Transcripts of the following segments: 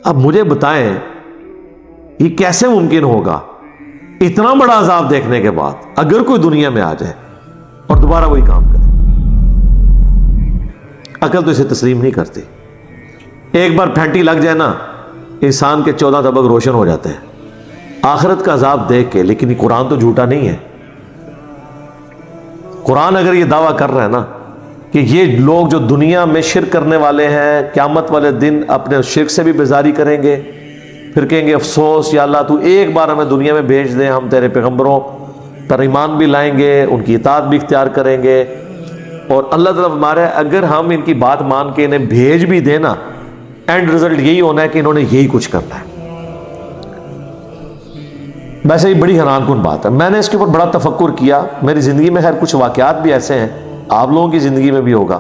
اب مجھے بتائیں یہ کیسے ممکن ہوگا اتنا بڑا عذاب دیکھنے کے بعد اگر کوئی دنیا میں آ جائے اور دوبارہ وہی کام کرے؟ عقل تو اسے تسلیم نہیں کرتی. ایک بار پھینٹی لگ جائے نا انسان کے 14 طبق روشن ہو جاتے ہیں آخرت کا عذاب دیکھ کے. لیکن یہ قرآن تو جھوٹا نہیں ہے. قرآن اگر یہ دعویٰ کر رہا ہے نا کہ یہ لوگ جو دنیا میں شرک کرنے والے ہیں قیامت والے دن اپنے شرک سے بھی بیزاری کریں گے, پھر کہیں گے افسوس یا اللہ تو ایک بار ہمیں دنیا میں بھیج دیں, ہم تیرے پیغمبروں پر ایمان بھی لائیں گے, ان کی اطاعت بھی اختیار کریں گے. اور اللہ تعالیٰ فرمارے اگر ہم ان کی بات مان کے انہیں بھیج بھی دیں نا, اینڈ رزلٹ یہی ہونا ہے کہ انہوں نے یہی کچھ کرنا ہے. ویسے یہ بڑی حیران کن بات ہے. میں نے اس کے اوپر بڑا تفکر کیا. میری زندگی میں خیر کچھ واقعات بھی ایسے ہیں, آپ لوگوں کی زندگی میں بھی ہوگا.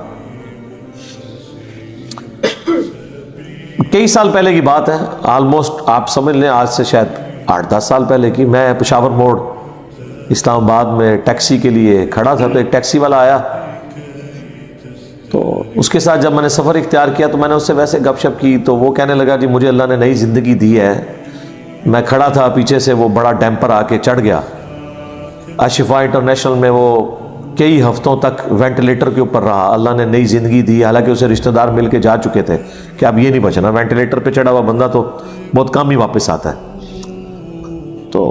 کئی سال پہلے کی بات ہے, آلموسٹ آپ سمجھ لیں آج سے شاید 8-10 سال پہلے کی. میں پشاور موڑ اسلام آباد میں ٹیکسی کے لیے کھڑا تھا, تو ایک ٹیکسی والا آیا, تو اس کے ساتھ جب میں نے سفر اختیار کیا تو میں نے اس سے ویسے گپ شپ کی. تو وہ کہنے لگا جی مجھے اللہ نے نئی زندگی دی ہے. میں کھڑا تھا, پیچھے سے وہ بڑا ڈیمپر آ کے چڑھ گیا. اشفا انٹرنیشنل میں وہ کئی ہفتوں تک وینٹیلیٹر کے اوپر رہا. اللہ نے نئی زندگی دی, حالانکہ اسے رشتہ دار مل کے جا چکے تھے کہ اب یہ نہیں بچنا. وینٹیلیٹر پہ چڑھا ہوا بندہ تو بہت کم ہی واپس آتا ہے. تو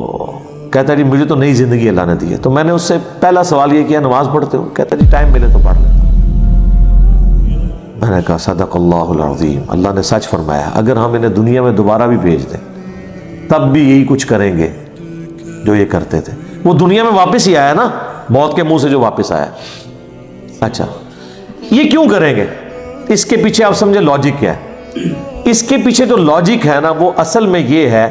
کہتا ہے جی مجھے تو نئی زندگی اللہ نے دی ہے. تو میں نے اس سے پہلا سوال یہ کیا نماز پڑھتے ہو؟ کہتا ہے جی ٹائم ملے تو پڑھ لیتا ہوں. میں نے کہا صدق اللہ العظیم, اللہ نے سچ فرمایا. اگر ہم انہیں دنیا میں دوبارہ بھی بھیج دیں تب بھی یہی کچھ کریں گے جو یہ کرتے تھے. وہ دنیا میں واپس ہی آیا نا, موت کے منہ سے جو واپس آیا. اچھا یہ کیوں کریں گے؟ اس کے پیچھے آپ سمجھے لاجک کیا ہے؟ اس کے پیچھے جو لاجک ہے نا وہ اصل میں یہ ہے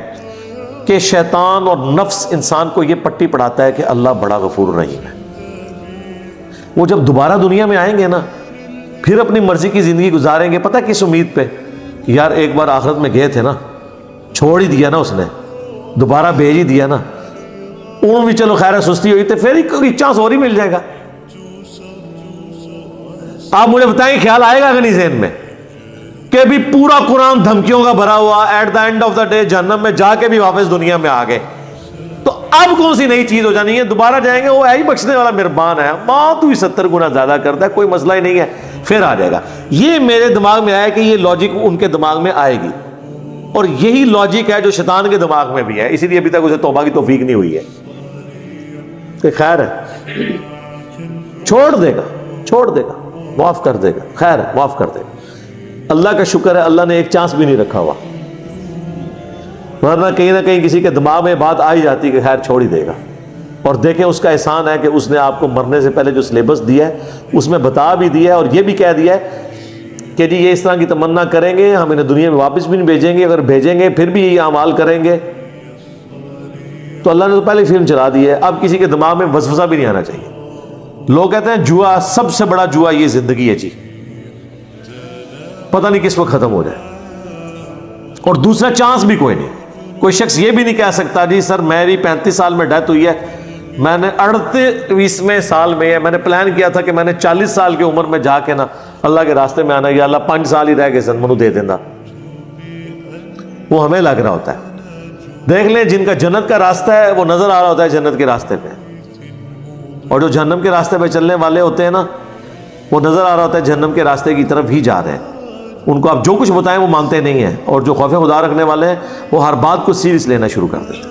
کہ شیطان اور نفس انسان کو یہ پٹی پڑھاتا ہے کہ اللہ بڑا غفور رحیم ہے. وہ جب دوبارہ دنیا میں آئیں گے نا پھر اپنی مرضی کی زندگی گزاریں گے. پتہ کس امید پہ؟ یار ایک بار آخرت میں گئے تھے نا, چھوڑ ہی دیا نا اس نے, دوبارہ بھیج ہی دیا نا, ان بھی چلو خیر سستی ہوئی تو پھر ایک چانس اور ہی مل جائے گا. آپ مجھے بتائیں خیال آئے گا کہ نہیں ذہن میں کہ بھی پورا قرآن دھمکیوں کا بھرا ہوا, at the end of the day جہنم میں جا کے بھی واپس دنیا میں آ گئے, تو اب کون سی نئی چیز ہو جانی ہے؟ دوبارہ جائیں گے, وہ ہے ہی بخشنے والا مہربان ہے, ماں تو ہی 70 گنا زیادہ کرتا ہے, کوئی مسئلہ ہی نہیں ہے, پھر آ جائے گا. یہ میرے دماغ میں آیا کہ یہ لاجک ان کے دماغ میں آئے گی, اور یہی لاجک ہے جو شیطان کے دماغ میں بھی ہے. اسی لیے ابھی تک اسے توبہ کی توفیق نہیں ہوئی ہے. کہ خیر ہے, چھوڑ دے گا, معاف کر دے گا, خیر معاف کر دے گا. اللہ کا شکر ہے اللہ نے ایک چانس بھی نہیں رکھا ہوا, ورنہ کہیں نہ کہیں کسی کے دماغ میں بات آ ہی جاتی کہ خیر چھوڑ ہی دے گا. اور دیکھیں اس کا احسان ہے کہ اس نے آپ کو مرنے سے پہلے جو سلیبس دیا ہے اس میں بتا بھی دیا ہے, اور یہ بھی کہہ دیا ہے کہ جی یہ اس طرح کی تمنا کریں گے, ہم انہیں دنیا میں واپس بھی نہیں بھیجیں گے, اگر بھیجیں گے پھر بھی یہ اعمال کریں گے. تو اللہ نے تو پہلے فلم چلا دی ہے, اب کسی کے دماغ میں وسوسہ بھی نہیں آنا چاہیے. لوگ کہتے ہیں جوا, سب سے بڑا جوا یہ زندگی ہے جی, پتہ نہیں کس وقت ختم ہو جائے, اور دوسرا چانس بھی کوئی نہیں. کوئی شخص یہ بھی نہیں کہہ سکتا جی سر میری 35 سال میں ڈیتھ ہوئی ہے, میں نے 38ویں سال میں میں نے پلان کیا تھا کہ میں نے 40 سال کی عمر میں جا کے نا اللہ کے راستے میں آنا, یا اللہ 5 سال ہی رہ گئے سن منو دے دینا. وہ ہمیں لگ رہا ہوتا ہے. دیکھ لیں جن کا جنت کا راستہ ہے وہ نظر آ رہا ہوتا ہے جنت کے راستے پہ, اور جو جہنم کے راستے پہ چلنے والے ہوتے ہیں نا وہ نظر آ رہا ہوتا ہے جہنم کے راستے کی طرف ہی جا رہے ہیں. ان کو آپ جو کچھ بتائیں وہ مانتے نہیں ہیں, اور جو خوف خدا رکھنے والے ہیں وہ ہر بات کو سیریس لینا شروع کر دیتے ہیں.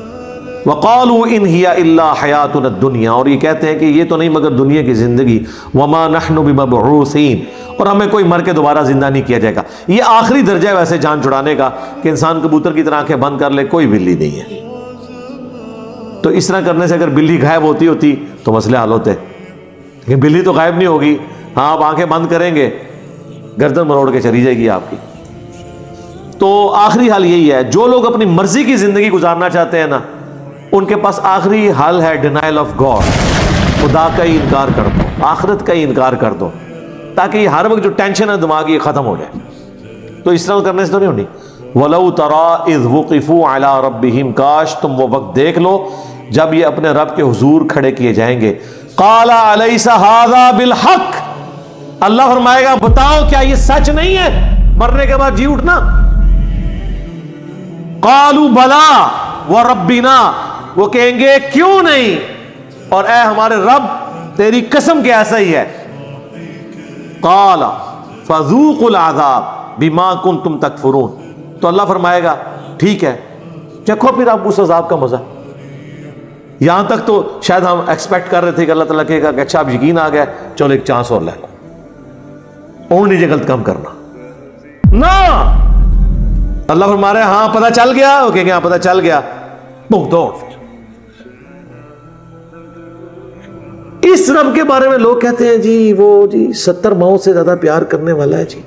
وَقَالُوا إِنْ هِيَ إِلَّا حَيَاتُنَا الدُّنْيَا, اور یہ کہتے ہیں کہ یہ تو نہیں مگر دنیا کی زندگی, وَمَا نَحْنُ بِمَبْعُوثِينَ, اور ہمیں کوئی مر کے دوبارہ زندہ نہیں کیا جائے گا. یہ آخری درجہ ہے ویسے جان چھڑانے کا کہ انسان کبوتر کی طرح آنکھیں بند کر لے, کوئی بلی نہیں ہے. تو اس طرح کرنے سے اگر بلی غائب ہوتی تو مسئلے حل ہوتے, لیکن بلی تو غائب نہیں ہوگی. ہاں آپ آنکھیں بند کریں گے گردن مروڑ کے چلی جائے گی آپ کی. تو آخری حل یہی ہے, جو لوگ اپنی مرضی کی زندگی گزارنا چاہتے ہیں نا ان کے پاس آخری حل ہے ڈینائل آف گاڈ, خدا کا ہی انکار کر دو, آخرت کا ہی انکار کر دو, تاکہ یہ ہر وقت جو ٹینشن ہے دماغی ختم ہو جائے. تو اس طرح کرنے سے تو نہیں ہونی. وَلَوْ تَرَىٰ إِذْ وُقِفُوا عَلَىٰ رَبِّهِمْ, کاش تم وہ وقت دیکھ لو جب یہ اپنے رب کے حضور کھڑے کیے جائیں گے. قَالَ أَلَيْسَ هَٰذَا بِالْحَقِّ, اللہ فرمائے گا بتاؤ کیا یہ سچ نہیں ہے مرنے کے بعد جی اٹھنا؟ قالوا بلا وربنا، وہ کہیں گے کیوں نہیں، اور اے ہمارے رب تیری قسم کہ ایسا ہی ہے. قال فذوقوا العذاب بما کنتم تکفرون، تو اللہ فرمائے گا ٹھیک ہے چکھو پھر آپ اس عذاب کا مزہ. یہاں تک تو شاید ہم ایکسپیکٹ کر رہے تھے کہ اللہ تعالیٰ کہے گا کہ اچھا اب یقین آ گیا، چلو ایک چانس اور لے لو، اور نیچے غلط کام کرنا نہ. اللہ فرما رہے ہاں پتہ چل گیا، وہ کہیں گے ہاں پتہ چل گیا، دوڑ. اس رب کے بارے میں لوگ کہتے ہیں جی وہ جی 70 ماؤں سے زیادہ پیار کرنے والا ہے. جی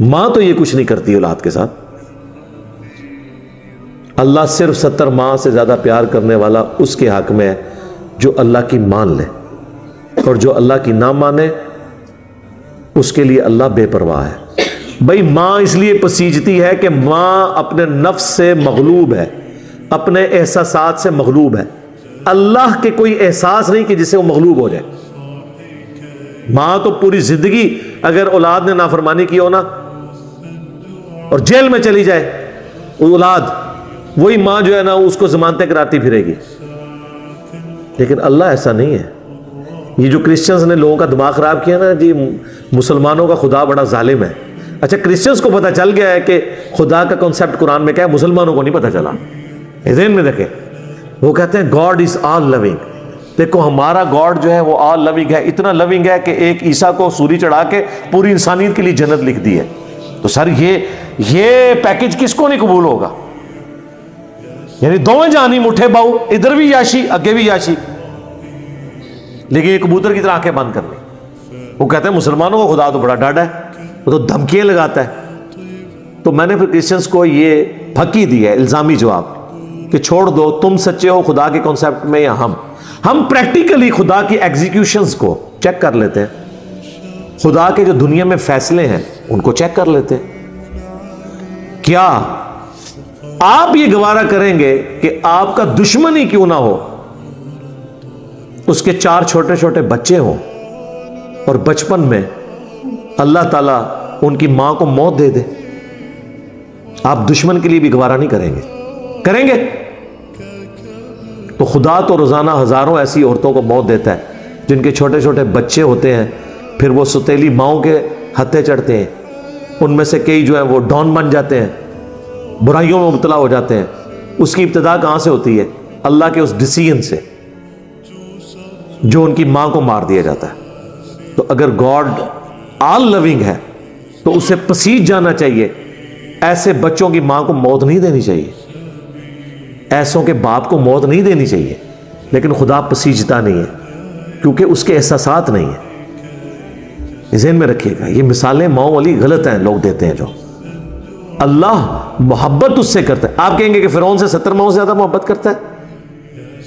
ماں تو یہ کچھ نہیں کرتی اولاد کے ساتھ، اللہ صرف 70 ماہ سے زیادہ پیار کرنے والا اس کے حق میں ہے جو اللہ کی مان لے، اور جو اللہ کی نہ مانے اس کے لیے اللہ بے پرواہ ہے. بھائی ماں اس لیے پسیجتی ہے کہ ماں اپنے نفس سے مغلوب ہے، اپنے احساسات سے مغلوب ہے. اللہ کے کوئی احساس نہیں کہ جسے وہ مغلوب ہو جائے. ماں تو پوری زندگی اگر اولاد نے نافرمانی کی ہو نا اور جیل میں چلی جائے وہ اولاد، وہی ماں جو ہے نا اس کو ضمانتیں کراتی پھرے گی. لیکن اللہ ایسا نہیں ہے. یہ جو کرسچنز نے لوگوں کا دماغ خراب کیا نا جی مسلمانوں کا خدا بڑا ظالم ہے. اچھا کرسچنز کو پتہ چل گیا ہے کہ خدا کا کنسیپٹ قرآن میں کیا ہے، مسلمانوں کو نہیں پتہ چلا. ذہن میں رکھیں، وہ کہتے ہیں گاڈ از آل لونگ. دیکھو ہمارا گاڈ جو ہے وہ آل لونگ ہے، اتنا لونگ ہے کہ ایک عیسیٰ کو سولی چڑھا کے پوری انسانیت کے لیے جنت لکھ دی ہے. تو سر یہ پیکج کس کو نہیں قبول ہوگا؟ یعنی دونوں جانی مٹھے باؤ، ادھر بھی یاشی اگے بھی یاشی، لیکن یہ کبوتر کی طرح آنکھیں بند کر لی. وہ کہتے ہیں مسلمانوں کو خدا تو بڑا ڈاڈا ہے، وہ تو دھمکیاں لگاتا ہے. تو میں نے پھر کرسچنس کو یہ پھکی دی ہے الزامی جواب کہ چھوڑ دو، تم سچے ہو خدا کے کانسیپٹ میں یا ہم پریکٹیکلی خدا کی ایگزیکیوشنز کو چیک کر لیتے ہیں، خدا کے جو دنیا میں فیصلے ہیں ان کو چیک کر لیتے ہیں. کیا آپ یہ گوارا کریں گے کہ آپ کا دشمن ہی کیوں نہ ہو، اس کے 4 چھوٹے چھوٹے بچے ہوں اور بچپن میں اللہ تعالیٰ ان کی ماں کو موت دے دے؟ آپ دشمن کے لیے بھی گوارا نہیں کریں گے؟ تو خدا تو روزانہ ہزاروں ایسی عورتوں کو موت دیتا ہے جن کے چھوٹے چھوٹے بچے ہوتے ہیں، پھر وہ ستیلی ماؤں کے ہتھے چڑھتے ہیں. ان میں سے کئی جو ہیں وہ ڈان بن جاتے ہیں، برائیوں میں مبتلا ہو جاتے ہیں. اس کی ابتدا کہاں سے ہوتی ہے؟ اللہ کے اس ڈیسیژن سے جو ان کی ماں کو مار دیا جاتا ہے. تو اگر گاڈ آل لونگ ہے تو اسے پسیج جانا چاہیے. ایسے بچوں کی ماں کو موت نہیں دینی چاہیے، ایسوں کے باپ کو موت نہیں دینی چاہیے. لیکن خدا پسیجتا نہیں ہے کیونکہ اس کے احساسات نہیں ہیں. ذہن میں رکھیے گا یہ مثالیں ماؤں والی غلط ہیں لوگ دیتے ہیں. جو اللہ محبت اس سے کرتا ہے. آپ کہیں گے کہ فرعون سے 70 ماؤں سے زیادہ محبت کرتا ہے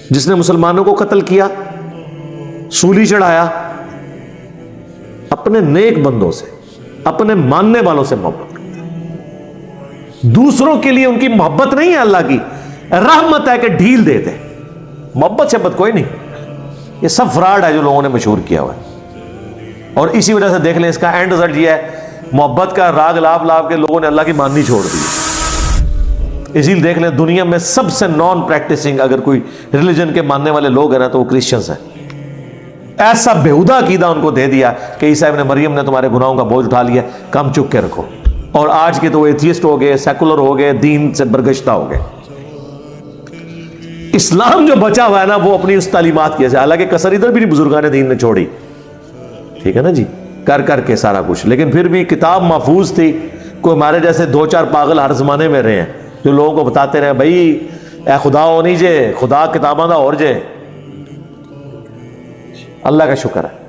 جس نے مسلمانوں کو قتل کیا، سولی چڑھایا. اپنے نیک بندوں سے، اپنے ماننے والوں سے محبت کرتا ہے. دوسروں کے لیے ان کی محبت نہیں ہے، اللہ کی رحمت ہے کہ ڈھیل دے دے. محبت سے بد کوئی نہیں. یہ سب فراڈ ہے جو لوگوں نے مشہور کیا ہوا ہے. اور اسی وجہ سے دیکھ لیں اس کا اینڈ رزلٹ یہ ہے، محبت کا راگ لاپ لاپ کے لوگوں نے اللہ کی ماننی چھوڑ دی. اسی لیے دیکھ لیں دنیا میں سب سے نان پریکٹسنگ اگر کوئی ریلیجن کے ماننے والے لوگ ہیں نا تو وہ کرسچنز ہیں. ایسا بےہودہ عقیدہ ان کو دے دیا کہ عیسیٰ ابن مریم نے تمہارے گناہوں کا بوجھ اٹھا لیا، کم چک کے رکھو. اور آج کے تو وہ ایتھیسٹ ہو گئے، سیکولر ہو گئے، دین سے برگشتہ ہو گئے. اسلام جو بچا ہوا ہے نا وہ اپنی اس تعلیمات کی، حالانکہ کسر ادھر بھی نہیں بزرگان دین نے چھوڑی، ٹھیک ہے نا جی، کر کر کے سارا کچھ. لیکن پھر بھی کتاب محفوظ تھی. کوئی ہمارے جیسے 2-4 پاگل ہر زمانے میں رہے ہیں جو لوگوں کو بتاتے رہے بھائی اے خدا ہو نہیں جے، خدا کتاباں دا اور جے. اللہ کا شکر ہے.